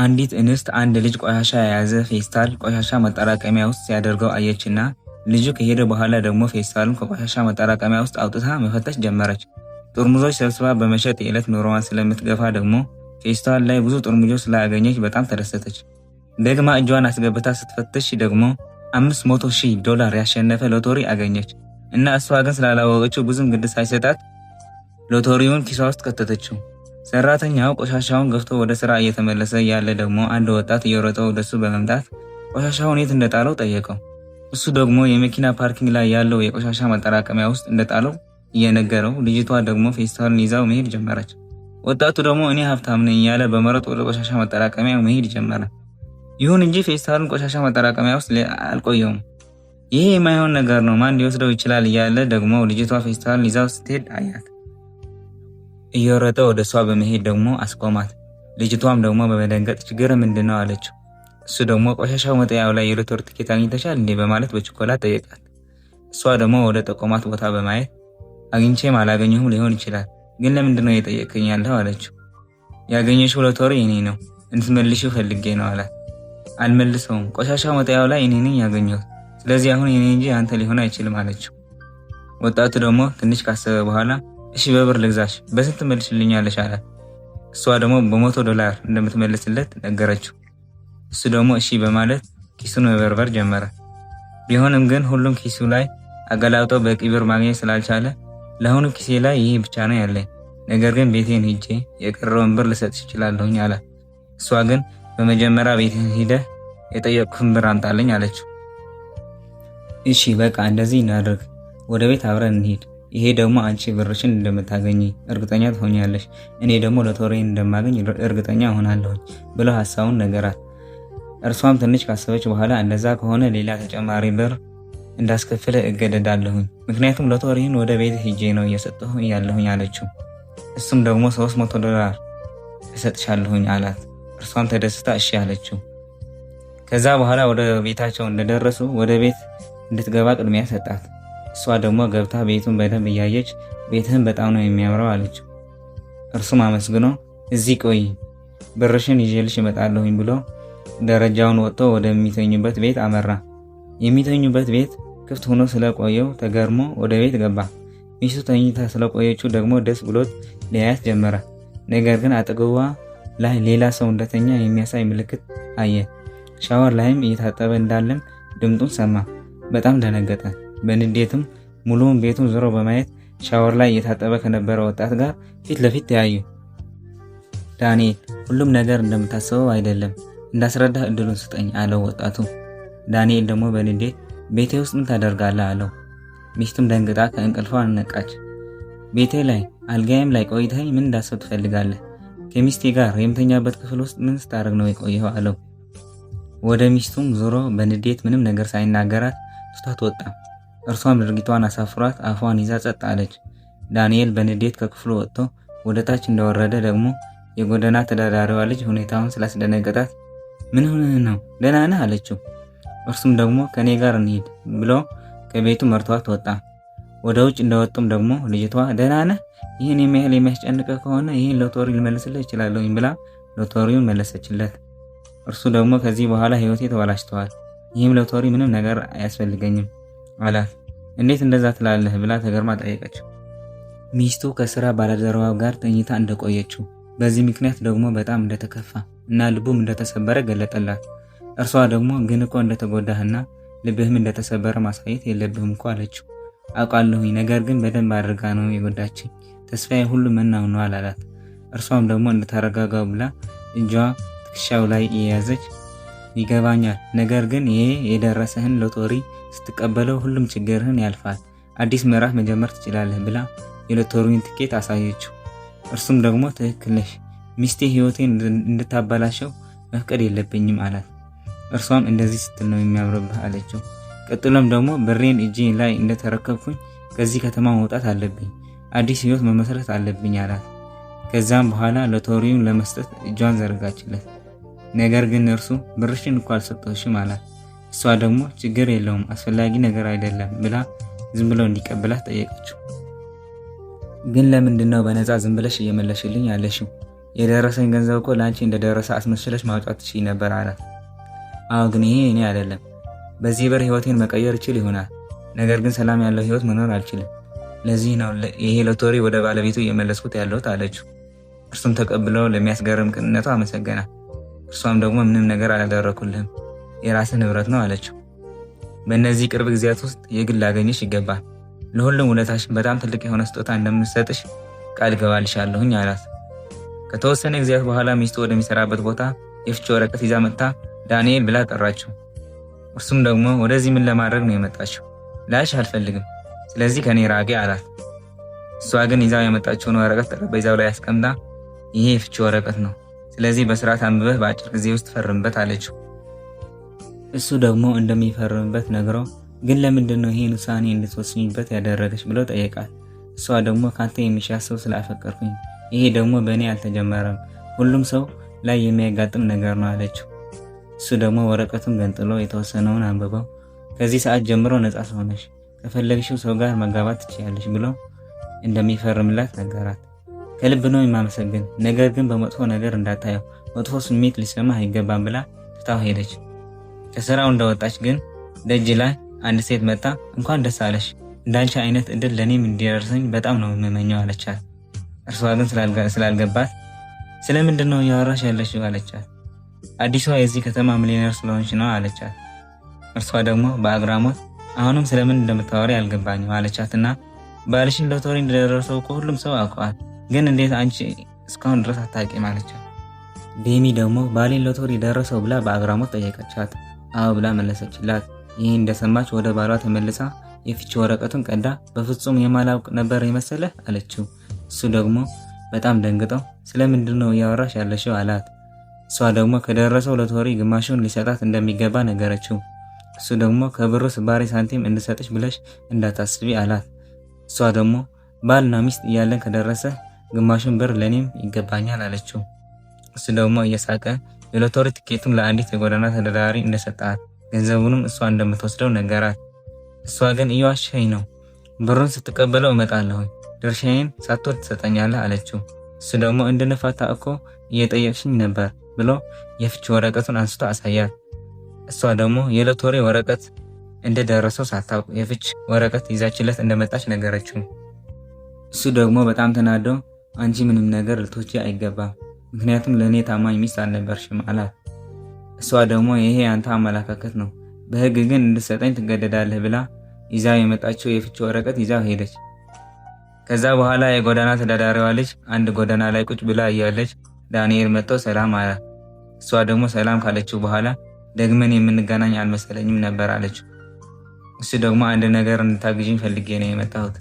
አንዲት እንስት አንድ ልጅ ቆሻሻ የያዘ ፌስታል ቆሻሻ ማጠራቀሚያ ውስጥ ሲያደርገው አየችና ልጁ ከሄደ በኋላ ደግሞ ፌስታሉን ከቆሻሻ ማጠራቀሚያ ውስጥ አውጥታ መፈተሽ ጀመረች። ጥርሙዞች ሰብስባ በመሸጥ የዕለት ኑሮዋን ስለምትገፋ ደግሞ ፌስታል ላይ ብዙ ጥርሙዞች ስላገኘች በጣም ተደሰተች። ደግማ እጇን አስገብታ ስትፈትሽ ደግሞ $500,000 ያሸነፈ ሎተሪ አገኘች እና እሷ ግን ስላላወቀችው ብዙም ግድ ሳይሰጣት ሎተሪውን ኪሷ ውስጥ ከተተችው። ሰራተኛው ቆሻሻውን ገፍቶ ወደ ስራ እየተመለሰ ያለ ደግሞ አንድ ወጣት እየሮጠ ወደሱ በመምጣት ቆሻሻውን የት እንደጣለው ጠየቀው። እሱ ደግሞ የመኪና ፓርኪንግ ላይ ያለው የቆሻሻ ማጠራቀሚያ ውስጥ እንደጣለው እየነገረው ልጅቷ ደግሞ ፌስታሉን ይዛው መሄድ ጀመረች። ወጣቱ ደግሞ እኔ ሀብታም ነኝ ያለ በመሮጥ ወደ ቆሻሻ ማጠራቀሚያው መሄድ ጀመረ። ይሁን እንጂ ፌስታሉን ቆሻሻ ማጠራቀሚያ ውስጥ አልቆየውም። ይሄ የማይሆን ነገር ነው፣ ማን ሊወስደው ይችላል እያለ ደግሞ ልጅቷ ፌስታሉን ይዛው ስትሄድ አያት። እየሮጠ ወደ እሷ በመሄድ ደግሞ አስቆማት። ልጅቷም ደግሞ በመደንገጥ ችግር ምንድነው አለችው። እሱ ደግሞ ቆሻሻው መጣያው ላይ የሎተሪ ትኬት አግኝተሻል እንዴ በማለት በችኮላ ጠየቃት። እሷ ደግሞ ወደ ጠቆማት ቦታ በማየት አግኝቼም አላገኘሁም ሊሆን ይችላል፣ ግን ለምንድነው እየጠየቅከኝ ያለው አለችው። ያገኘሽው ሎተሪ እኔ ነው እንድትመልሺው ፈልጌ ነው አላት። አልመልሰውም፣ ቆሻሻው መጣያው ላይ እኔ ነኝ ያገኘሁት፣ ስለዚህ አሁን እኔ እንጂ አንተ ሊሆን አይችልም አለችው። ወጣቱ ደግሞ ትንሽ ካሰበ በኋላ እሺ በብር ልግዛሽ፣ በስንት ትመልሽልኛለሽ አላት። እሷ ደግሞ $100 እንደምትመልስለት ነገረችው። እሱ ደግሞ እሺ በማለት ኪሱን መበርበር ጀመረ። ቢሆንም ግን ሁሉም ኪሱ ላይ አገላብጦ በቂ ብር ማግኘት ስላልቻለ ለአሁኑ ኪሴ ላይ ይህ ብቻ ነው ያለኝ፣ ነገር ግን ቤቴን ሄጄ የቀረውን ብር ልሰጥሽ እችላለሁኝ አላት። እሷ ግን በመጀመሪያ ቤትህን ሄደህ የጠየቅኩህን ብር አምጣልኝ አለችው። እሺ በቃ እንደዚህ እናድርግ፣ ወደ ቤት አብረን እንሂድ፣ ይሄ ደግሞ አንቺ ብርሽን እንደምታገኝ እርግጠኛ ትሆኛለሽ፣ እኔ ደግሞ ሎተሪን እንደማገኝ እርግጠኛ ሆናለሁ ብለው ሐሳቡን ነገራት። እርሷም ትንሽ ካሰበች በኋላ እንደዛ ከሆነ ሌላ ተጨማሪ ብር እንዳስከፍለ እገደዳለሁኝ፣ ምክንያቱም ሎተሪን ወደ ቤት ሄጄ ነው እየሰጠሁ ያለሁኝ አለችው። እሱም ደግሞ $300 እሰጥሻለሁኝ አላት። እርሷም ተደስታ እሺ አለችው። ከዛ በኋላ ወደ ቤታቸው እንደደረሱ ወደ ቤት እንድትገባ ቅድሚያ ሰጣት። እሷ ደግሞ ገብታ ቤቱን በደንብ እያየች ቤትህን በጣም ነው የሚያምረው አለችው። እርሱም አመስግኖ እዚህ ቆይ ብርሽን ይዤልሽ እመጣለሁኝ ብሎ ደረጃውን ወጥቶ ወደሚተኙበት ቤት አመራ። የሚተኙበት ቤት ክፍት ሆኖ ስለቆየው ተገርሞ ወደ ቤት ገባ። ሚስቱ ተኝታ ስለቆየችው ደግሞ ደስ ብሎት ሊያያት ጀመረ። ነገር ግን አጠገቧ ላይ ሌላ ሰው እንደተኛ የሚያሳይ ምልክት አየ። ሻወር ላይም እየታጠበ እንዳለም ድምጡን ሰማ። በጣም ደነገጠ። በንዴትም ሙሉውን ቤቱን ዞሮ በማየት ሻወር ላይ እየታጠበ ከነበረ ወጣት ጋር ፊት ለፊት ተያዩ። ዳንኤል፣ ሁሉም ነገር እንደምታስበው አይደለም፣ እንዳስረዳህ እድሉን ስጠኝ አለው ወጣቱ። ዳንኤል ደግሞ በንዴት ቤቴ ውስጥ ምን ታደርጋለህ አለው። ሚስቱም ደንግጣ ከእንቅልፏ ነቃች። ቤቴ ላይ አልጋዬም ላይ ቆይተኸኝ ምን እንዳሰብ ትፈልጋለህ? ከሚስቴ ጋር የምተኛበት ክፍል ውስጥ ምን ስታደርግ ነው የቆየኸው አለው። ወደ ሚስቱም ዞሮ በንዴት ምንም ነገር ሳይናገራት ትቷት ወጣ። እርሷም ድርጊቷን አሳፍሯት አፏን ይዛ ጸጥ አለች። ዳንኤል በንዴት ከክፍሉ ወጥቶ ወደ ታች እንደወረደ ደግሞ የጎዳና ተዳዳሪዋ ልጅ ሁኔታውን ስላስደነገጣት ምን ሆነህ ነው ደህና ነህ አለችው። እርሱም ደግሞ ከኔ ጋር እንሂድ ብሎ ከቤቱ መርቷት ወጣ። ወደ ውጭ እንደወጡም ደግሞ ልጅቷ ደህና ነህ፣ ይህን የሚያህል የሚያስጨንቀህ ከሆነ ይህን ሎተሪ ልመልስልህ እችላለሁ ብላ ሎተሪውን መለሰችለት። እርሱ ደግሞ ከዚህ በኋላ ህይወቴ ተበላሽተዋል፣ ይህም ሎተሪ ምንም ነገር አያስፈልገኝም አላት። እንዴት እንደዛ ትላለህ ብላ ተገርማ ጠየቀችው። ሚስቱ ከስራ ባልደረባው ጋር ተኝታ እንደቆየችው በዚህ ምክንያት ደግሞ በጣም እንደተከፋ እና ልቡም እንደተሰበረ ገለጠላት። እርሷ ደግሞ ግን እኮ እንደተጎዳህና ልብህም እንደተሰበረ ማሳየት የለብህም እኮ አለችው። አውቃለሁኝ፣ ነገር ግን በደንብ አድርጋ ነው የጎዳችኝ፣ ተስፋዬ ሁሉ መናው ነው አላት። እርሷም ደግሞ እንድታረጋጋው ብላ እጇ ትከሻው ላይ የያዘች ይገባኛል፣ ነገር ግን ይሄ የደረሰህን ሎተሪ ስትቀበለው ሁሉም ችግርህን ያልፋል፣ አዲስ ምዕራፍ መጀመር ትችላለህ ብላ የሎተሪውን ትኬት አሳየችው። እርሱም ደግሞ ትክክል ነሽ፣ ሚስቴ ህይወቴን እንድታበላሸው መፍቀድ የለብኝም አላት። እርሷም እንደዚህ ስትል ነው የሚያምርብህ አለችው። ቀጥሎም ደግሞ ብሬን እጄ ላይ እንደተረከብኩኝ ከዚህ ከተማ መውጣት አለብኝ፣ አዲስ ህይወት መመስረት አለብኝ አላት። ከዛም በኋላ ሎተሪውን ለመስጠት እጇን ዘረጋችለት። ነገር ግን እርሱ ብርሽን እንኳን አልሰጠሽም አላት። እሷ ደግሞ ችግር የለውም አስፈላጊ ነገር አይደለም ብላ ዝም ብሎ እንዲቀበላት ጠየቀችው። ግን ለምንድነው በነፃ ዝም ብለሽ እየመለሽልኝ ያለሽው? የደረሰኝ ገንዘብ እኮ ለአንቺ እንደደረሰ አስመስለሽ ማውጣት ትችይ ነበር አላት። አዎ ግን ይሄ እኔ አይደለም። በዚህ ብር ህይወቴን መቀየር እችል ይሆናል፣ ነገር ግን ሰላም ያለው ህይወት መኖር አልችልም። ለዚህ ነው ይሄ ሎተሪ ወደ ባለቤቱ እየመለስኩት ያለሁት አለችው። እርሱም ተቀብለው ለሚያስገርም ቅንነቱ አመሰገናት። እርሷም ደግሞ ምንም ነገር አላደረኩልህም፣ የራስህ ንብረት ነው አለችው። በእነዚህ ቅርብ ጊዜያት ውስጥ የግል ላገኝሽ ይገባል። ለሁሉም ውለታሽ በጣም ትልቅ የሆነ ስጦታ እንደምሰጥሽ ቃል ገባልሻለሁኝ አላት። ከተወሰነ ጊዜያት በኋላ ሚስቱ ወደሚሰራበት ቦታ የፍቺ ወረቀት ይዛ መጥታ ዳንኤል ብላ ጠራችው። እርሱም ደግሞ ወደዚህ ምን ለማድረግ ነው የመጣችው? ላይሽ አልፈልግም፣ ስለዚህ ከኔ ራቂ አላት። እሷ ግን ይዛው የመጣችውን ወረቀት ጠረጴዛው ላይ አስቀምጣ ይሄ የፍቺ ወረቀት ነው፣ ስለዚህ በስርዓት አንብበህ በአጭር ጊዜ ውስጥ ፈርምበት አለችው። እሱ ደግሞ እንደሚፈርምበት ነግረው ግን ለምንድን ነው ይሄን ውሳኔ እንድትወስኝበት ያደረገች ብሎ ጠየቃት። እሷ ደግሞ ካንተ የሚሻል ሰው ስላፈቀርኩኝ፣ ይሄ ደግሞ በእኔ አልተጀመረም፣ ሁሉም ሰው ላይ የሚያጋጥም ነገር ነው አለችው። እሱ ደግሞ ወረቀቱን ገንጥሎ የተወሰነውን አንብበው ከዚህ ሰዓት ጀምሮ ነጻ ሰው ነሽ፣ ከፈለግሽው ሰው ጋር መጋባት ትችያለሽ ብሎ እንደሚፈርምላት ነገራት። ከልብ ነው የማመሰግን፣ ነገር ግን በመጥፎ ነገር እንዳታየው፣ መጥፎ ስሜት ሊሰማህ አይገባም ብላ ትታው ሄደች። ከስራው እንደወጣች ግን ደጅ ላይ አንድ ሴት መጣ። እንኳን ደስ አለሽ፣ እንዳንቺ አይነት እድል ለኔም እንዲደርሰኝ በጣም ነው የምመኘው አለቻት። እርሷ ግን ስላልገባት ስለምንድን ነው እያወራሽ ያለሽው አለቻት። አዲሷ የዚህ ከተማ ሚሊዮነር ስለሆንሽ ነው አለቻት። እርሷ ደግሞ በአግራሞት አሁንም ስለምን እንደምታወሪ አልገባኝም አለቻትና ባልሽን ሎተሪ እንደደረሰው እኮ ሁሉም ሰው አውቀዋል፣ ግን እንዴት አንቺ እስካሁን ድረስ አታውቂም አለቻት። ዴሚ ደግሞ ባሌን ሎተሪ ደረሰው ብላ በአግራሞት ጠየቀቻት። አዎ ብላ መለሰችላት። ይህን እንደሰማች ወደ ባሏ ተመልሳ የፍቺ ወረቀቱን ቀዳ በፍጹም የማላውቅ ነበር የመሰለህ አለችው። እሱ ደግሞ በጣም ደንግጠው ስለምንድን ነው እያወራሽ ያለሽው አላት። እሷ ደግሞ ከደረሰው ሎተሪ ግማሹን ሊሰጣት እንደሚገባ ነገረችው። እሱ ደግሞ ከብሩ ስባሪ ሳንቲም እንድሰጥሽ ብለሽ እንዳታስቢ አላት። እሷ ደግሞ ባልና ሚስት እያለን ከደረሰ ግማሹን ብር ለኔም ይገባኛል አለችው። እሱ ደግሞ እየሳቀ የሎተሪ ትኬቱን ለአንዲት የጎዳና ተዳዳሪ እንደሰጣት ገንዘቡንም እሷ እንደምትወስደው ነገራት። እሷ ግን እየዋሸኝ ነው፣ ብሩን ስትቀበለው እመጣለሁ፣ ድርሻዬን ሳትወድ ትሰጠኛለህ አለችው። እሱ ደግሞ እንድንፋታ እኮ እየጠየቅሽኝ ነበር ብሎ የፍቺ ወረቀቱን አንስቶ አሳያት። እሷ ደግሞ የሎተሪ ወረቀት እንደደረሰው ሳታውቅ የፍቺ ወረቀት ይዛችለት እንደመጣች ነገረችው። እሱ ደግሞ በጣም ተናዶ አንቺ ምንም ነገር ልትወጪ አይገባም፣ ምክንያቱም ለእኔ ታማኝ ሚስት አልነበርሽም አላት። እሷ ደግሞ ይሄ አንተ አመለካከት ነው፣ በህግ ግን እንድትሰጠኝ ትገደዳለህ ብላ ይዛ የመጣችው የፍቺ ወረቀት ይዛ ሄደች። ከዛ በኋላ የጎዳና ተዳዳሪዋ ልጅ አንድ ጎዳና ላይ ቁጭ ብላ እያለች ዳንኤል መጥቶ ሰላም አላት። እሷ ደግሞ ሰላም ካለችው በኋላ ደግመን የምንገናኝ አልመሰለኝም ነበር አለችው። እሱ ደግሞ አንድ ነገር እንድታግዥኝ ፈልጌ ነው የመጣሁት፣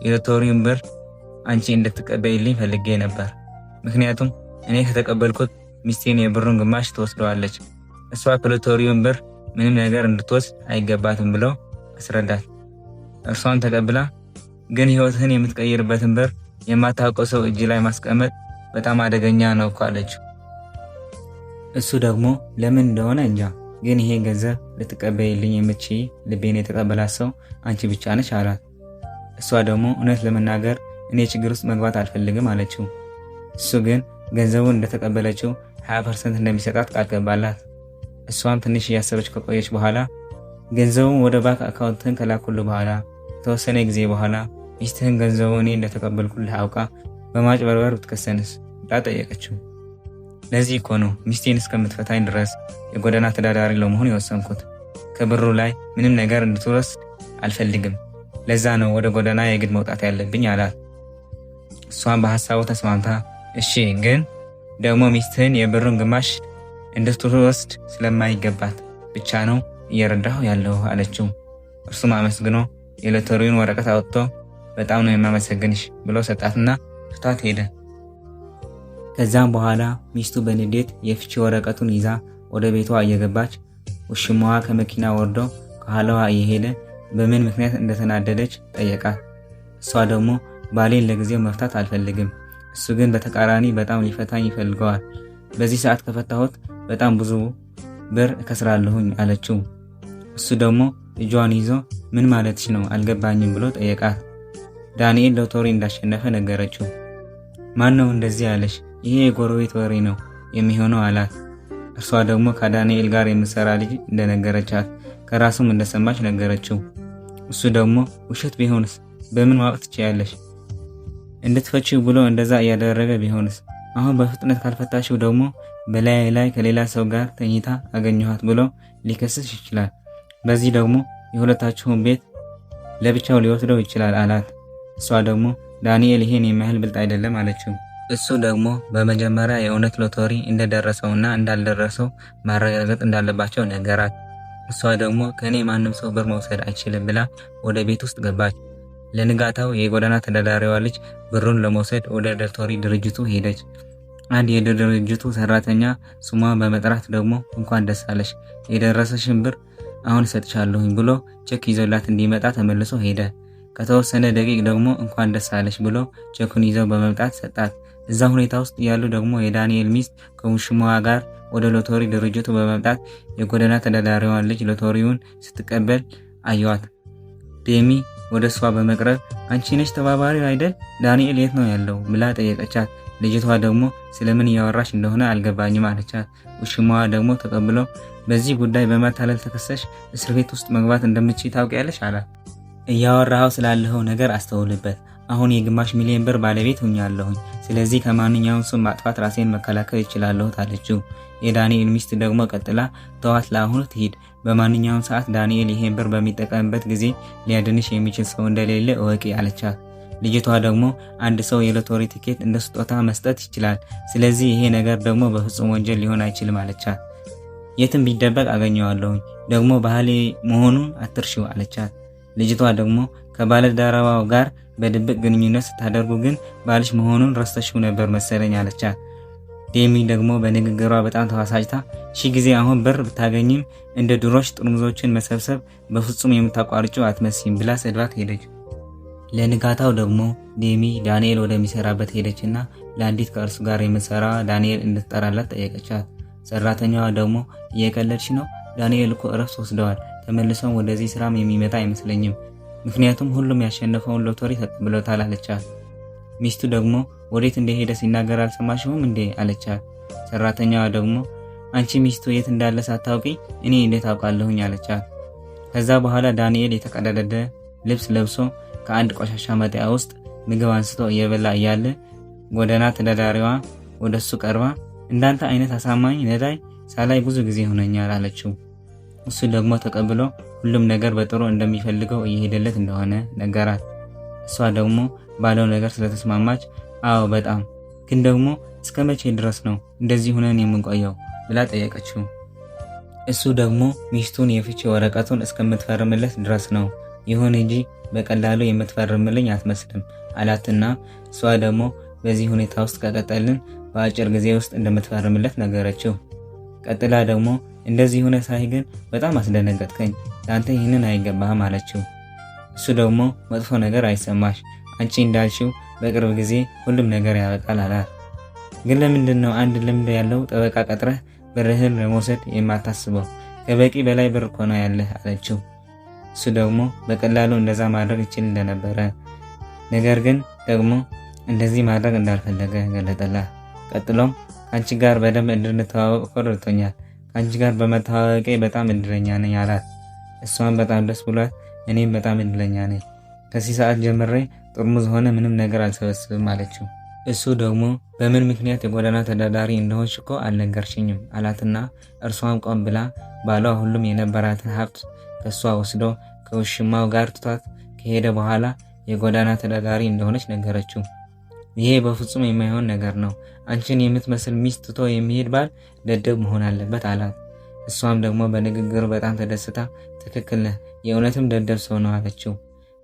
የሎተሪውን ብር አንቺ እንድትቀበይልኝ ፈልጌ ነበር፣ ምክንያቱም እኔ ከተቀበልኩት ሚስቴን የብሩን ግማሽ ትወስደዋለች፣ እሷ ከሎተሪውን ብር ምንም ነገር እንድትወስድ አይገባትም ብሎ አስረዳት። እርሷን ተቀብላ ግን ህይወትህን የምትቀይርበትን ብር የማታውቀው ሰው እጅ ላይ ማስቀመጥ በጣም አደገኛ ነው እኮ አለችው። እሱ ደግሞ ለምን እንደሆነ እንጃ፣ ግን ይሄ ገንዘብ ልትቀበይልኝ የምትችይ ልቤን የተቀበላት ሰው አንቺ ብቻ ነች አላት። እሷ ደግሞ እውነት ለመናገር እኔ ችግር ውስጥ መግባት አልፈልግም አለችው። እሱ ግን ገንዘቡን እንደተቀበለችው 20% እንደሚሰጣት ቃል ገባላት። እሷም ትንሽ እያሰበች ከቆየች በኋላ ገንዘቡን ወደ ባንክ አካውንትን ከላኩልህ በኋላ ከተወሰነ ጊዜ በኋላ ሚስትህን ገንዘቡ እኔ እንደተቀበልኩልህ አውቃ በማጭበርበር ብትከሰንስ ብላ ጠየቀችው። ለዚህ እኮ ነው ሚስቴን እስከምትፈታኝ ድረስ የጎዳና ተዳዳሪ ለመሆን የወሰንኩት፣ ከብሩ ላይ ምንም ነገር እንድትወስድ አልፈልግም፣ ለዛ ነው ወደ ጎዳና የግድ መውጣት ያለብኝ አላት። እሷም በሐሳቡ ተስማምታ እሺ ግን ደግሞ ሚስትህን የብሩን ግማሽ እንድትወስድ ስለማይገባት ብቻ ነው እየረዳሁ ያለው አለችው። እርሱም አመስግኖ የሎተሪውን ወረቀት አውጥቶ በጣም ነው የማመሰግንሽ ብሎ ሰጣትና ትቷት ሄደ። ከዛም በኋላ ሚስቱ በንዴት የፍቺ ወረቀቱን ይዛ ወደ ቤቷ እየገባች ውሽማዋ ከመኪና ወርዶ ከኋላዋ እየሄደ በምን ምክንያት እንደተናደደች ጠየቃት። እሷ ደግሞ ባሌን ለጊዜው መፍታት አልፈልግም፣ እሱ ግን በተቃራኒ በጣም ሊፈታኝ ይፈልገዋል፣ በዚህ ሰዓት ከፈታሁት በጣም ብዙ ብር እከስራለሁኝ አለችው። እሱ ደግሞ እጇን ይዞ ምን ማለትሽ ነው አልገባኝም ብሎ ጠየቃት። ዳንኤል ሎተሪ እንዳሸነፈ ነገረችው። ማን ነው እንደዚህ ያለሽ? ይሄ የጎረቤት ወሬ ነው የሚሆነው አላት። እርሷ ደግሞ ከዳንኤል ጋር የምትሰራ ልጅ እንደነገረቻት ከራሱም እንደሰማች ነገረችው። እሱ ደግሞ ውሸት ቢሆንስ በምን ማወቅ ትችያለሽ? እንድትፈቺው ብሎ እንደዛ እያደረገ ቢሆንስ? አሁን በፍጥነት ካልፈታሽው ደግሞ በላይ ላይ ከሌላ ሰው ጋር ተኝታ አገኘኋት ብሎ ሊከስስ ይችላል። በዚህ ደግሞ የሁለታችሁን ቤት ለብቻው ሊወስደው ይችላል አላት። እሷ ደግሞ ዳንኤል ይሄን የሚያህል ብልጥ አይደለም አለችው። እሱ ደግሞ በመጀመሪያ የእውነት ሎተሪ እንደደረሰውና እንዳልደረሰው ማረጋገጥ እንዳለባቸው ነገራት። እሷ ደግሞ ከኔ ማንም ሰው ብር መውሰድ አይችልም ብላ ወደ ቤት ውስጥ ገባች። ለንጋታው የጎዳና ተዳዳሪዋ ልጅ ብሩን ለመውሰድ ወደ ሎተሪ ድርጅቱ ሄደች። አንድ የድርጅቱ ሰራተኛ ስሟን በመጥራት ደግሞ እንኳን ደስ አለሽ፣ የደረሰሽን ብር አሁን እሰጥሻለሁኝ ብሎ ቼክ ይዞላት እንዲመጣ ተመልሶ ሄደ። ከተወሰነ ደቂቅ ደግሞ እንኳን ደስ አለሽ ብሎ ቼኩን ይዘው በመምጣት ሰጣት። እዛ ሁኔታ ውስጥ ያሉ ደግሞ የዳንኤል ሚስት ከውሽማዋ ጋር ወደ ሎተሪ ድርጅቱ በመምጣት የጎዳና ተዳዳሪዋን ልጅ ሎተሪውን ስትቀበል አየዋት። ዴሚ ወደ እሷ በመቅረብ አንቺ ነሽ ተባባሪው አይደል? ዳንኤል የት ነው ያለው ብላ ጠየቀቻት። ልጅቷ ደግሞ ስለምን እያወራሽ እንደሆነ አልገባኝም አለቻት። ውሽማዋ ደግሞ ተቀብለው በዚህ ጉዳይ በማታለል ተከሰሽ እስር ቤት ውስጥ መግባት እንደምትችይ ታውቂያለሽ አላት። እያወራኸው ስላለኸው ነገር አስተውልበት። አሁን የግማሽ ሚሊዮን ብር ባለቤት ሆኛለሁኝ። ስለዚህ ከማንኛውም ሰው ማጥፋት ራሴን መከላከል እችላለሁ አለችው። የዳንኤል ሚስት ደግሞ ቀጥላ ተዋት፣ ለአሁኑ ትሂድ። በማንኛውም ሰዓት ዳንኤል ይሄን ብር በሚጠቀምበት ጊዜ ሊያድንሽ የሚችል ሰው እንደሌለ እወቂ አለቻት። ልጅቷ ደግሞ አንድ ሰው የሎተሪ ቲኬት እንደ ስጦታ መስጠት ይችላል። ስለዚህ ይሄ ነገር ደግሞ በፍጹም ወንጀል ሊሆን አይችልም አለቻት። የትም ቢደበቅ አገኘዋለሁኝ፣ ደግሞ ባህሌ መሆኑን አትርሺው አለቻት። ልጅቷ ደግሞ ከባለዳራዋው ጋር በድብቅ ግንኙነት ስታደርጉ ግን ባልሽ መሆኑን ረስተሽው ነበር መሰለኝ አለቻት። ዴሚ ደግሞ በንግግሯ በጣም ተዋሳጅታ ሺ ጊዜ አሁን ብር ብታገኝም እንደ ድሮሽ ጥርሙዞችን መሰብሰብ በፍጹም የምታቋርጪው አትመስይም ብላ ሰድባት ሄደች። ለንጋታው ደግሞ ዴሚ ዳንኤል ወደሚሰራበት ሄደችና ለአንዲት ከእርሱ ጋር የምትሰራ ዳንኤል እንድትጠራላት ጠየቀቻት። ሰራተኛዋ ደግሞ እየቀለድሽ ነው? ዳንኤል እኮ እረፍት ወስደዋል። ተመልሶም ወደዚህ ስራም የሚመጣ አይመስለኝም። ምክንያቱም ሁሉም ያሸነፈውን ሎተሪ ተቀብሎታል አለቻት። ሚስቱ ደግሞ ወዴት እንደሄደ ሲናገር አልሰማሽውም እንዴ አለቻት። ሰራተኛዋ ደግሞ አንቺ ሚስቱ የት እንዳለ ሳታውቂ እኔ እንዴት አውቃለሁኝ አለቻት። ከዛ በኋላ ዳንኤል የተቀደደ ልብስ ለብሶ ከአንድ ቆሻሻ መጣያ ውስጥ ምግብ አንስቶ እየበላ እያለ ጎዳና ተዳዳሪዋ ወደሱ ቀርባ እንዳንተ አይነት አሳማኝ ነዳይ ሳላይ ብዙ ጊዜ ሆነኛል አለችው። እሱ ደግሞ ተቀብሎ ሁሉም ነገር በጥሩ እንደሚፈልገው እየሄደለት እንደሆነ ነገራት። እሷ ደግሞ ባለው ነገር ስለተስማማች አዎ በጣም ግን ደግሞ እስከ መቼ ድረስ ነው እንደዚህ ሆነን የምንቆየው ብላ ጠየቀችው። እሱ ደግሞ ሚስቱን የፍቺ ወረቀቱን እስከምትፈርምለት ድረስ ነው፣ ይሁን እንጂ በቀላሉ የምትፈርምልኝ አትመስልም አላትና እሷ ደግሞ በዚህ ሁኔታ ውስጥ ከቀጠልን በአጭር ጊዜ ውስጥ እንደምትፈርምለት ነገረችው። ቀጥላ ደግሞ እንደዚህ ሆነ ሳይ ግን በጣም አስደነገጥከኝ፣ ለአንተ ይህንን አይገባህም አለችው። እሱ ደግሞ መጥፎ ነገር አይሰማሽ፣ አንቺ እንዳልሽው በቅርብ ጊዜ ሁሉም ነገር ያበቃል አላት። ግን ለምንድን ነው አንድ ልምድ ያለው ጠበቃ ቀጥረህ ብርህን ለመውሰድ የማታስበው? ከበቂ በላይ ብር እኮ ነው ያለህ አለችው። እሱ ደግሞ በቀላሉ እንደዛ ማድረግ ይችል እንደነበረ ነገር ግን ደግሞ እንደዚህ ማድረግ እንዳልፈለገ ገለጠላት። ቀጥሎም ከአንቺ ጋር በደንብ እንድንተዋወቅ ረድቶኛል፣ ከአንቺ ጋር በመተዋወቄ በጣም እድለኛ ነኝ አላት። እሷን በጣም ደስ ብሏት እኔም በጣም እድለኛ ነኝ፣ ከዚህ ሰዓት ጀምሬ ጥርሙዝ ሆነ ምንም ነገር አልሰበስብም አለችው። እሱ ደግሞ በምን ምክንያት የጎዳና ተዳዳሪ እንደሆንሽ እኮ አልነገርሽኝም አላትና እርሷም ቆም ብላ ባሏ ሁሉም የነበራትን ሀብት ከሷ ወስዶ ከውሽማው ጋር ትቷት ከሄደ በኋላ የጎዳና ተዳዳሪ እንደሆነች ነገረችው። ይሄ በፍጹም የማይሆን ነገር ነው፣ አንቺን የምትመስል ሚስት ትቶ የሚሄድ ባል ደደብ መሆን አለበት አላት። እሷም ደግሞ በንግግሩ በጣም ተደስታ ትክክል ነህ፣ የእውነትም ደደብ ሰው ነው አለችው።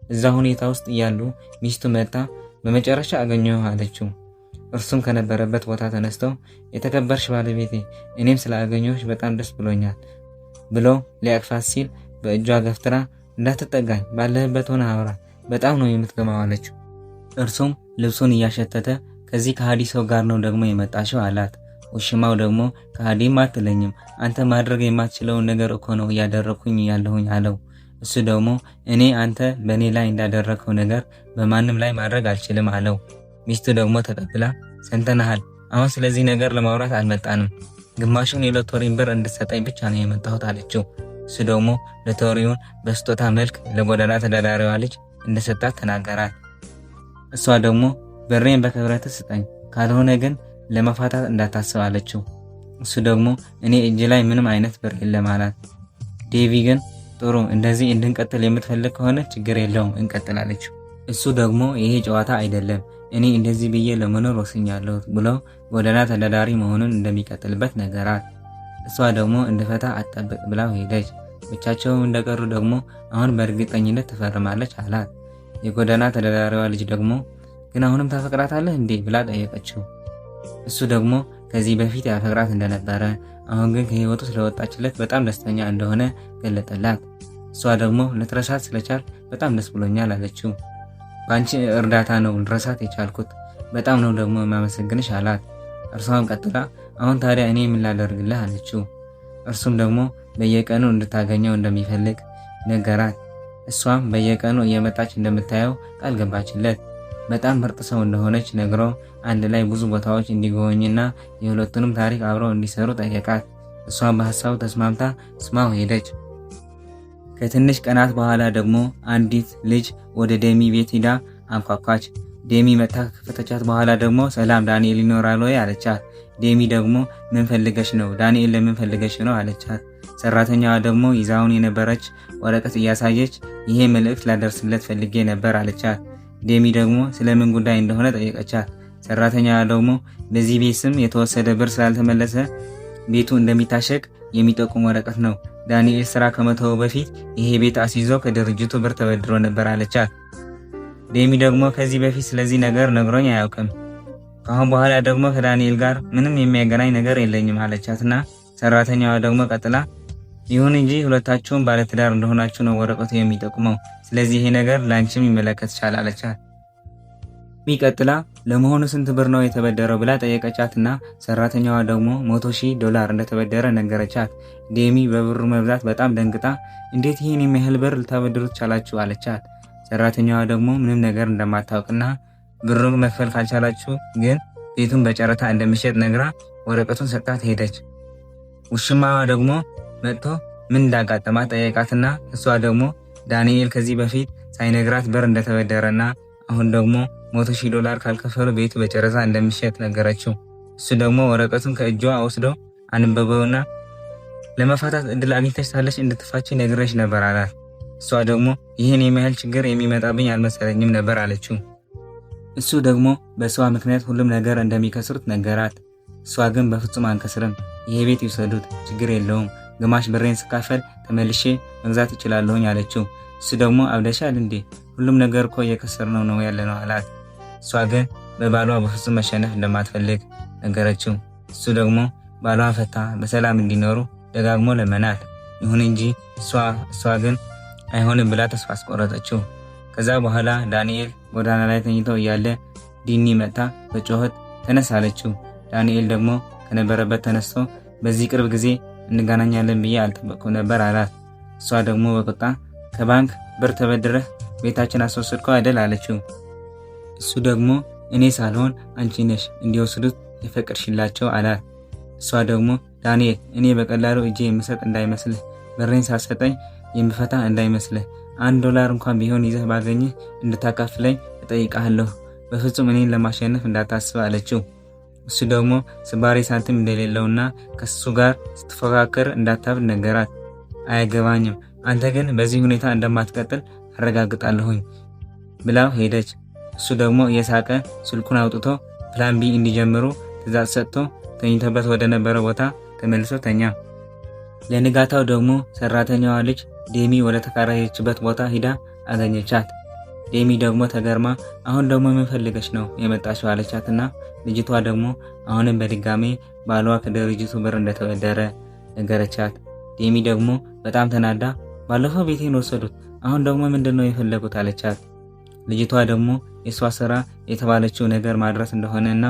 እዛ ሁኔታ ውስጥ እያሉ ሚስቱ መጣ። በመጨረሻ አገኘሁ አለችው። እርሱም ከነበረበት ቦታ ተነስተው የተከበርሽ ባለቤቴ፣ እኔም ስላገኘሁሽ በጣም ደስ ብሎኛል ብሎ ሊያቅፋት ሲል በእጇ ገፍትራ እንዳትጠጋኝ፣ ባለህበት ሆነ አውራ፣ በጣም ነው የምትገማው አለችው። እርሱም ልብሱን እያሸተተ ከዚህ ከሃዲ ሰው ጋር ነው ደግሞ የመጣሽው አላት። ውሽማው ደግሞ ከሃዲም አትለኝም፣ አንተ ማድረግ የማትችለውን ነገር እኮ ነው እያደረኩኝ ያለሁኝ አለው። እሱ ደግሞ እኔ አንተ በእኔ ላይ እንዳደረከው ነገር በማንም ላይ ማድረግ አልችልም አለው። ሚስቱ ደግሞ ተቀብላ ሰምተናሃል፣ አሁን ስለዚህ ነገር ለማውራት አልመጣንም። ግማሹን የሎተሪን ብር እንድትሰጠኝ ብቻ ነው የመጣሁት አለችው። እሱ ደግሞ ሎተሪውን በስጦታ መልክ ለጎዳና ተዳዳሪዋ ልጅ እንደሰጣት ተናገራት። እሷ ደግሞ ብሬን በክብረት ስጠኝ፣ ካልሆነ ግን ለመፋታት እንዳታስብ አለችው። እሱ ደግሞ እኔ እጅ ላይ ምንም አይነት ብር የለም አላት። ዴቪ ግን ጥሩ እንደዚህ እንድንቀጥል የምትፈልግ ከሆነ ችግር የለውም እንቀጥል አለችው። እሱ ደግሞ ይሄ ጨዋታ አይደለም፣ እኔ እንደዚህ ብዬ ለመኖር ወስኛለሁ ብሎ ጎዳና ተዳዳሪ መሆኑን እንደሚቀጥልበት ነገራት። እሷ ደግሞ እንድፈታ አትጠብቅ ብላው ሄደች። ብቻቸው እንደቀሩ ደግሞ አሁን በእርግጠኝነት ትፈርማለች አላት። የጎዳና ተዳዳሪዋ ልጅ ደግሞ ግን አሁንም ታፈቅራታለህ እንዴ ብላ ጠየቀችው። እሱ ደግሞ ከዚህ በፊት ያፈቅራት እንደነበረ አሁን ግን ከህይወቱ ስለወጣችለት በጣም ደስተኛ እንደሆነ ገለጠላት። እሷ ደግሞ ልትረሳት ስለቻል በጣም ደስ ብሎኛል አለችው። በአንቺ እርዳታ ነው ልረሳት የቻልኩት፣ በጣም ነው ደግሞ የማመሰግንሽ አላት። እርሷም ቀጥላ አሁን ታዲያ እኔ ምን ላደርግልህ አለችው። እርሱም ደግሞ በየቀኑ እንድታገኘው እንደሚፈልግ ነገራት። እሷም በየቀኑ እየመጣች እንደምታየው ቃል ገባችለት። በጣም ምርጥ ሰው እንደሆነች ነግሮ አንድ ላይ ብዙ ቦታዎች እንዲጎበኝና የሁለቱንም ታሪክ አብረው እንዲሰሩ ጠየቃት። እሷም በሀሳቡ ተስማምታ ስማው ሄደች። ከትንሽ ቀናት በኋላ ደግሞ አንዲት ልጅ ወደ ዴሚ ቤት ሂዳ አንኳኳች። ዴሚ መጥታ ከፈተቻት በኋላ ደግሞ ሰላም ዳንኤል ይኖራል ወይ አለቻት። ዴሚ ደግሞ ምን ፈልገሽ ነው? ዳንኤል ለምን ፈልገሽ ነው አለቻት። ሰራተኛዋ ደግሞ ይዛውን የነበረች ወረቀት እያሳየች ይሄ መልእክት ላደርስለት ፈልጌ ነበር አለቻት። ዴሚ ደግሞ ስለምን ጉዳይ እንደሆነ ጠየቀቻት። ሰራተኛዋ ደግሞ በዚህ ቤት ስም የተወሰደ ብር ስላልተመለሰ ቤቱ እንደሚታሸግ የሚጠቁም ወረቀት ነው። ዳንኤል ስራ ከመተው በፊት ይሄ ቤት አስይዞ ከድርጅቱ ብር ተበድሮ ነበር አለቻት። ዴሚ ደግሞ ከዚህ በፊት ስለዚህ ነገር ነግሮኝ አያውቅም፣ ከአሁን በኋላ ደግሞ ከዳንኤል ጋር ምንም የሚያገናኝ ነገር የለኝም አለቻትና ሰራተኛዋ ደግሞ ቀጥላ ይሁን እንጂ ሁለታችሁም ባለትዳር እንደሆናችሁ ነው ወረቀቱ የሚጠቁመው፣ ስለዚህ ይሄ ነገር ላንቺም ይመለከትሻል አለቻት። ሚቀጥላ ለመሆኑ ስንት ብር ነው የተበደረው ብላ ጠየቀቻትና ሰራተኛዋ ደግሞ $100,000 እንደተበደረ ነገረቻት። ዴሚ በብሩ መብዛት በጣም ደንግጣ እንዴት ይሄን የሚያህል ብር ልታበድሩት ቻላችሁ አለቻት። ሰራተኛዋ ደግሞ ምንም ነገር እንደማታውቅና ብሩን መክፈል ካልቻላችሁ ግን ቤቱን በጨረታ እንደሚሸጥ ነግራ ወረቀቱን ሰጣት ሄደች። ውሽማዋ ደግሞ መጥቶ ምን እንዳጋጠማት ጠየቃትና እሷ ደግሞ ዳንኤል ከዚህ በፊት ሳይነግራት ብር እንደተበደረና አሁን ደግሞ $100,000 ካልከፈሉ ቤቱ በጨረታ እንደሚሸጥ ነገረችው። እሱ ደግሞ ወረቀቱን ከእጇ ወስዶ አንበበውና ለመፋታት እድል አግኝተሽ ሳለሽ እንድትፋቺ ነግረሽ ነበር አላት። እሷ ደግሞ ይህን የሚያህል ችግር የሚመጣብኝ አልመሰለኝም ነበር አለችው። እሱ ደግሞ በሷ ምክንያት ሁሉም ነገር እንደሚከስሩት ነገራት። እሷ ግን በፍጹም አንከስርም፣ ይሄ ቤት ይውሰዱት፣ ችግር የለውም፣ ግማሽ ብሬን ስካፈል ተመልሼ መግዛት እችላለሁኝ አለችው። እሱ ደግሞ አብደሻል እንዴ? ሁሉም ነገር እኮ እየከሰርነው ነው ያለነው አላት። እሷ ግን በባሏ በፍጹም መሸነፍ እንደማትፈልግ ነገረችው። እሱ ደግሞ ባሏን ፈታ በሰላም እንዲኖሩ ደጋግሞ ለመናት። ይሁን እንጂ እሷ ግን አይሆንም ብላ ተስፋ አስቆረጠችው። ከዛ በኋላ ዳንኤል ጎዳና ላይ ተኝቶ እያለ ዲኒ መጣ በጮኸት ተነስ አለችው። ዳንኤል ደግሞ ከነበረበት ተነስቶ በዚህ ቅርብ ጊዜ እንገናኛለን ብዬ አልጠበቅኩም ነበር አላት። እሷ ደግሞ በቁጣ ከባንክ ብር ተበድረህ ቤታችን አስወሰድከው አይደል አለችው። እሱ ደግሞ እኔ ሳልሆን አንቺ ነሽ እንዲወስዱት የፈቀድሽላቸው አላት። እሷ ደግሞ ዳንኤል እኔ በቀላሉ እጄ የምሰጥ እንዳይመስልህ፣ ብሬን ሳሰጠኝ የምፈታ እንዳይመስልህ፣ $1 እንኳን ቢሆን ይዘህ ባገኝህ እንድታካፍለኝ እጠይቃለሁ፣ በፍጹም እኔን ለማሸነፍ እንዳታስብ አለችው። እሱ ደግሞ ስባሪ ሳንቲም እንደሌለውና ከሱ ጋር ስትፎካከር እንዳታብድ ነገራት። አይገባኝም፣ አንተ ግን በዚህ ሁኔታ እንደማትቀጥል አረጋግጣለሁኝ ብላው ሄደች። እሱ ደግሞ እየሳቀ ስልኩን አውጥቶ ፕላን ቢ እንዲጀምሩ ትዕዛዝ ሰጥቶ ተኝተበት ወደ ነበረ ቦታ ተመልሶ ተኛ። ለንጋታው ደግሞ ሰራተኛዋ ልጅ ዴሚ ወደ ተከራየችበት ቦታ ሂዳ አገኘቻት። ዴሚ ደግሞ ተገርማ አሁን ደግሞ ምን ፈልገሽ ነው የመጣሽው አለቻትና ልጅቷ ደግሞ አሁንም በድጋሜ ባሏ ከድርጅቱ ብር እንደተበደረ ነገረቻት። ዴሚ ደግሞ በጣም ተናዳ ባለፈው ቤቴን ወሰዱት፣ አሁን ደግሞ ምንድነው የፈለጉት አለቻት። ልጅቷ ደግሞ የሷ ስራ የተባለችው ነገር ማድረስ እንደሆነና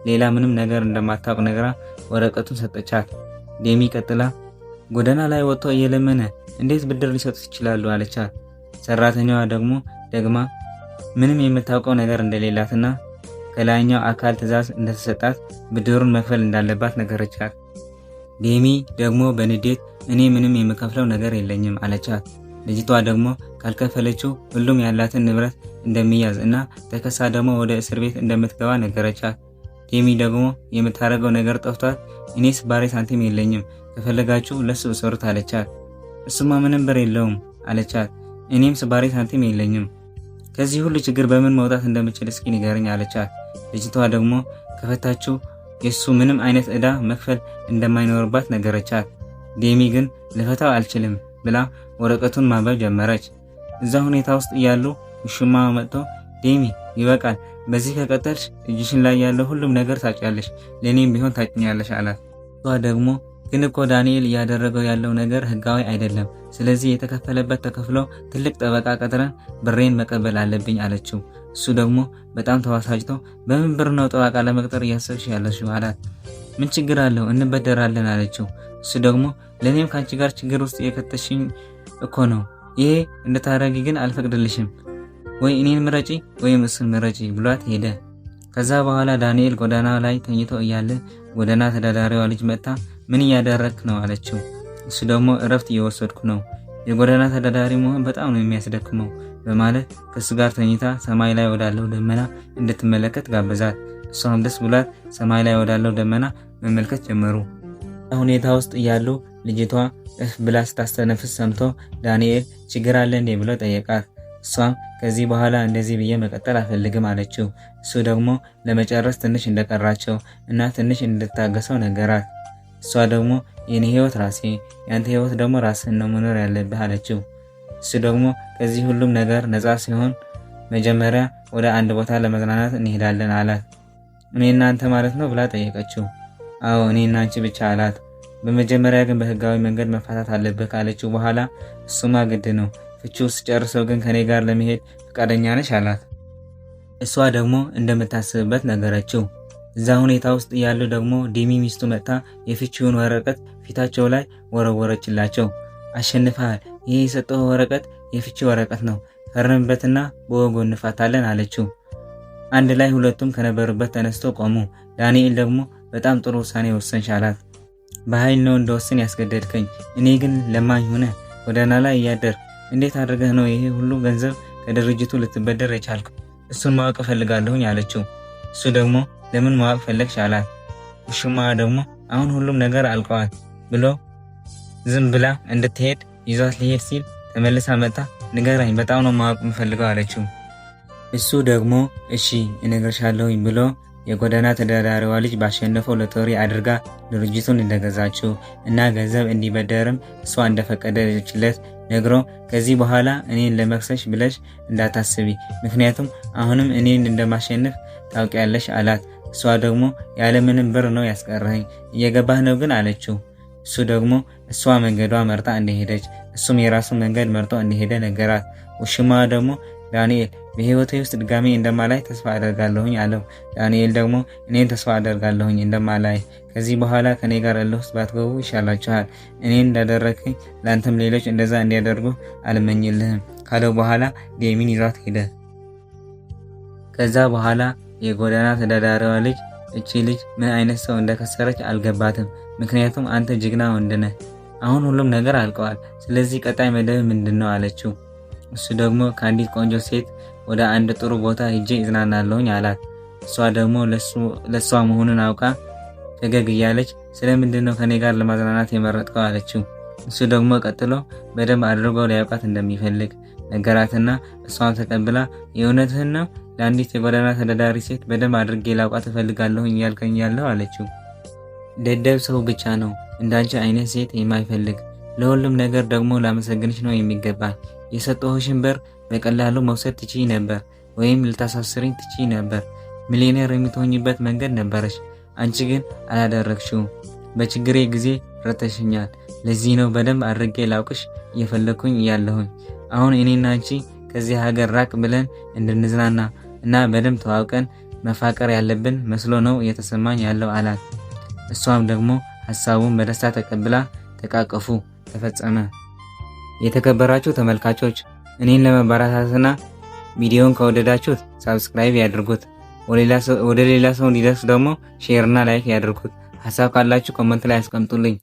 ሌላ ምንም ነገር እንደማታውቅ ነግራ ወረቀቱን ሰጠቻት። ዴሚ ቀጥላ ጎዳና ላይ ወጥቶ እየለመነ እንዴት ብድር ሊሰጡት ይችላሉ አለቻት። ሰራተኛዋ ደግሞ ደግማ ምንም የምታውቀው ነገር እንደሌላትና ከላይኛው አካል ትዕዛዝ እንደተሰጣት ብድሩን መክፈል እንዳለባት ነገረቻት። ዴሚ ደግሞ በንዴት እኔ ምንም የምከፍለው ነገር የለኝም አለቻት። ልጅቷ ደግሞ ካልከፈለችው ሁሉም ያላትን ንብረት እንደሚያዝ እና ተከሳ ደግሞ ወደ እስር ቤት እንደምትገባ ነገረቻት። ዴሚ ደግሞ የምታደርገው ነገር ጠፍቷት እኔ ስባሪ ሳንቲም የለኝም ከፈለጋችሁ ለሱ ሰሩት አለቻት። እሱማ ምንም ብር የለውም አለቻት። እኔም ስባሪ ሳንቲም የለኝም ከዚህ ሁሉ ችግር በምን መውጣት እንደምችል እስኪ ንገረኝ አለቻት። ልጅቷ ደግሞ ከፈታችሁ የሱ ምንም አይነት ዕዳ መክፈል እንደማይኖርባት ነገረቻት። ዴሚ ግን ልፈታው አልችልም ብላ ወረቀቱን ማንበብ ጀመረች። እዛ ሁኔታ ውስጥ እያሉ ውሽማ መጥቶ ዴሚ ይበቃል፣ በዚህ ከቀጠልሽ እጅሽን ላይ ያለው ሁሉም ነገር ታጫለሽ፣ ለኔም ቢሆን ታጭኛለሽ አላት። እሷ ደግሞ ግን እኮ ዳንኤል እያደረገው ያለው ነገር ህጋዊ አይደለም፣ ስለዚህ የተከፈለበት ተከፍሎ ትልቅ ጠበቃ ቀጥረን ብሬን መቀበል አለብኝ አለችው። እሱ ደግሞ በጣም ተዋሳጅቶ በምን ብር ነው ጠበቃ ለመቅጠር እያሰብሽ ያለሽው አላት። ምን ችግር አለው እንበደራለን አለችው። እሱ ደግሞ ለኔም ካንቺ ጋር ችግር ውስጥ የከተሽኝ እኮ ነው፣ ይሄ እንድታረጊ ግን አልፈቅድልሽም፣ ወይ እኔን ምረጪ ወይም እሱን ምረጪ ብሏት ሄደ። ከዛ በኋላ ዳንኤል ጎዳና ላይ ተኝቶ እያለ ጎዳና ተዳዳሪዋ ልጅ መጣ። ምን እያደረክ ነው አለችው። እሱ ደግሞ እረፍት እየወሰድኩ ነው፣ የጎዳና ተዳዳሪ መሆን በጣም ነው የሚያስደክመው በማለት ከሱ ጋር ተኝታ ሰማይ ላይ ወዳለው ደመና እንድትመለከት ጋበዛት። እሷም ደስ ብሏት ሰማይ ላይ ወዳለው ደመና መመልከት ጀመሩ። ሁኔታ ውስጥ እያሉ ልጅቷ እፍ ብላ ስታስተነፍስ ሰምቶ ዳንኤል ችግር አለ እንዴ ብሎ ጠየቃት። እሷም ከዚህ በኋላ እንደዚህ ብዬ መቀጠል አልፈልግም አለችው። እሱ ደግሞ ለመጨረስ ትንሽ እንደቀራቸው እና ትንሽ እንድታገሰው ነገራት። እሷ ደግሞ የኔ ህይወት ራሴ፣ ያንተ ህይወት ደግሞ ራስህን ነው መኖር ያለብህ አለችው። እሱ ደግሞ ከዚህ ሁሉም ነገር ነፃ ሲሆን መጀመሪያ ወደ አንድ ቦታ ለመዝናናት እንሄዳለን አላት። እኔና አንተ ማለት ነው ብላ ጠየቀችው። አዎ እኔና አንቺ ብቻ አላት። በመጀመሪያ ግን በህጋዊ መንገድ መፋታት አለብህ ካለችው በኋላ እሱማ ግድ ነው፣ ፍቺው ስጨርሰው ግን ከኔ ጋር ለመሄድ ፈቃደኛ ነሽ አላት። እሷ ደግሞ እንደምታስብበት ነገረችው። እዛ ሁኔታ ውስጥ ያሉ ደግሞ ዴሚ ሚስቱ መጣ የፍቺውን ወረቀት ፊታቸው ላይ ወረወረችላቸው። አሸንፈሃል፣ ይሄ የሰጠው ወረቀት የፍቺ ወረቀት ነው፣ ፈርምበትና በወጎ እንፋታለን አለችው። አንድ ላይ ሁለቱም ከነበሩበት ተነስቶ ቆሙ። ዳንኤል ደግሞ በጣም ጥሩ ውሳኔ ወሰንሽ አላት። በኃይል ነው እንደወስን ያስገደድከኝ፣ እኔ ግን ለማኝ ሆነ ጎዳና ላይ እያደር እንዴት አድርገህ ነው ይሄ ሁሉ ገንዘብ ከድርጅቱ ልትበደር የቻልከው? እሱን ማወቅ እፈልጋለሁኝ አለችው። እሱ ደግሞ ለምን ማወቅ ፈለግሽ አላት። ውሽማ ደግሞ አሁን ሁሉም ነገር አልቀዋል ብሎ ዝም ብላ እንድትሄድ ይዟት ሊሄድ ሲል ተመልሳ መጣ። ንገረኝ፣ በጣም ነው ማወቅ የምፈልገው አለችው። እሱ ደግሞ እሺ እነግርሻለሁኝ ብሎ የጎዳና ተዳዳሪዋ ልጅ ባሸነፈው ሎተሪ አድርጋ ድርጅቱን እንደገዛችው እና ገንዘብ እንዲበደርም እሷ እንደፈቀደችለት ነግሮ ከዚህ በኋላ እኔን ለመክሰሽ ብለሽ እንዳታስቢ፣ ምክንያቱም አሁንም እኔን እንደማሸነፍ ታውቂያለሽ አላት። እሷ ደግሞ ያለምንም ብር ነው ያስቀረኝ፣ እየገባህ ነው ግን አለችው። እሱ ደግሞ እሷ መንገዷ መርጣ እንደሄደች እሱም የራሱ መንገድ መርጦ እንደሄደ ነገራት። ውሽማ ደግሞ ዳንኤል በህይወቴ ውስጥ ድጋሜ እንደማላይ ተስፋ አደርጋለሁኝ አለው። ዳንኤል ደግሞ እኔን ተስፋ አደርጋለሁኝ እንደማላይ፣ ከዚህ በኋላ ከኔ ጋር እልህ ውስጥ ባትገቡ ይሻላችኋል። እኔን እንዳደረግኝ ለአንተም ሌሎች እንደዛ እንዲያደርጉ አልመኝልህም ካለው በኋላ ዴሚን ይዟት ሄደ። ከዛ በኋላ የጎዳና ተዳዳሪዋ ልጅ እቺ ልጅ ምን አይነት ሰው እንደከሰረች አልገባትም። ምክንያቱም አንተ ጀግና ወንድ ነህ፣ አሁን ሁሉም ነገር አልቀዋል፣ ስለዚህ ቀጣይ መደብ ምንድነው አለችው። እሱ ደግሞ ከአንዲት ቆንጆ ሴት ወደ አንድ ጥሩ ቦታ ሄጄ እዝናናለሁኝ አላት። እሷ ደግሞ ለሷ መሆኑን አውቃ ፈገግ እያለች ስለምንድነው ከኔ ጋር ለማዝናናት የመረጥከው አለችው። እሱ ደግሞ ቀጥሎ በደንብ አድርጎ ሊያውቃት እንደሚፈልግ ነገራትና እሷን ተቀብላ የእውነትህን ነው? ለአንዲት የጎዳና ተዳዳሪ ሴት በደንብ አድርጌ ላውቃት እፈልጋለሁኝ እያልከኝ ያለው አለችው። ደደብ ሰው ብቻ ነው እንዳንቺ አይነት ሴት የማይፈልግ። ለሁሉም ነገር ደግሞ ላመሰግንሽ ነው የሚገባ። የሰጠሁሽን ብር በቀላሉ መውሰድ ትችይ ነበር፣ ወይም ልታሳስሪኝ ትችይ ነበር። ሚሊዮኔር የምትሆኝበት መንገድ ነበረሽ። አንቺ ግን አላደረግሽው። በችግሬ ጊዜ ረተሽኛል። ለዚህ ነው በደንብ አድርጌ ላውቅሽ እየፈለኩኝ እያለሁኝ። አሁን እኔና አንቺ ከዚህ ሀገር ራቅ ብለን እንድንዝናና እና በደንብ ተዋውቀን መፋቀር ያለብን መስሎ ነው እየተሰማኝ ያለው አላት። እሷም ደግሞ ሀሳቡን በደስታ ተቀብላ ተቃቀፉ። ተፈጸመ። የተከበራችሁ ተመልካቾች እኔን ለመበረታታትና ቪዲዮውን ከወደዳችሁት ሳብስክራይብ ያድርጉት። ወደ ሌላ ሰው እንዲደርስ ደግሞ ሼር እና ላይክ ያድርጉት። ሀሳብ ካላችሁ ኮመንት ላይ አስቀምጡልኝ።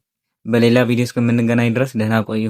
በሌላ ቪዲዮ እስከምንገናኝ ድረስ ደህና ቆዩ።